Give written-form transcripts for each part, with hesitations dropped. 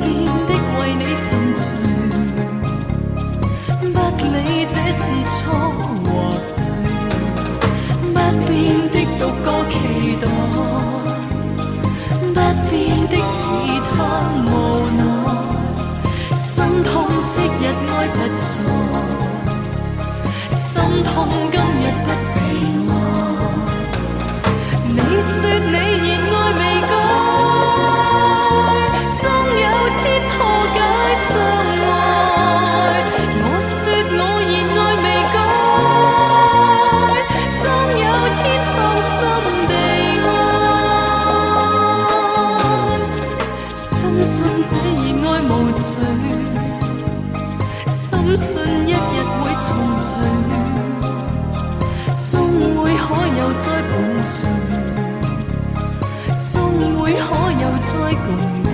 變的為你心醉，不理這是錯或對，不變的獨個期待，不變的似他無奈，心痛昔日愛不在，心痛今日不被愛。你說你熱愛未改，終有天破解障礙。我說我熱愛未改，終有天放心地愛。深信這熱愛無罪，深信一日會重聚，終會可有再伴隨，終會可有再共對。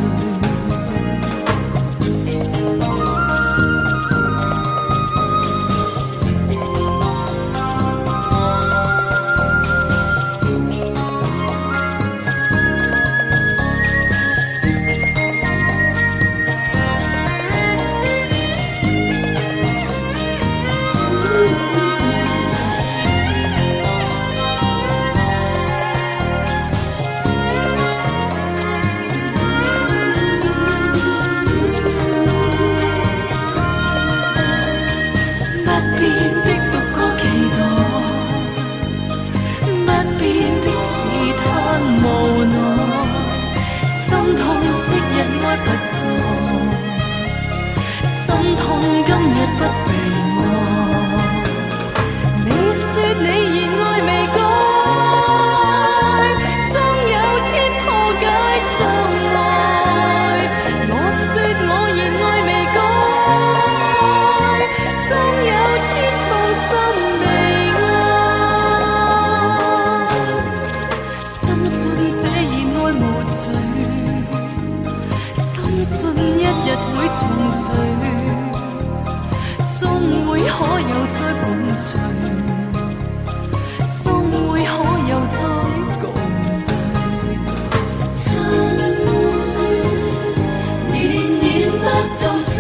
心痛今日不被愛，你說你熱愛未改，終有天破解障礙。我說我熱愛未改，終有天放心地愛。深信這熱愛無罪，深信一日會重聚，終會可有再伴隨，終會可有再共對。春暖暖不到心。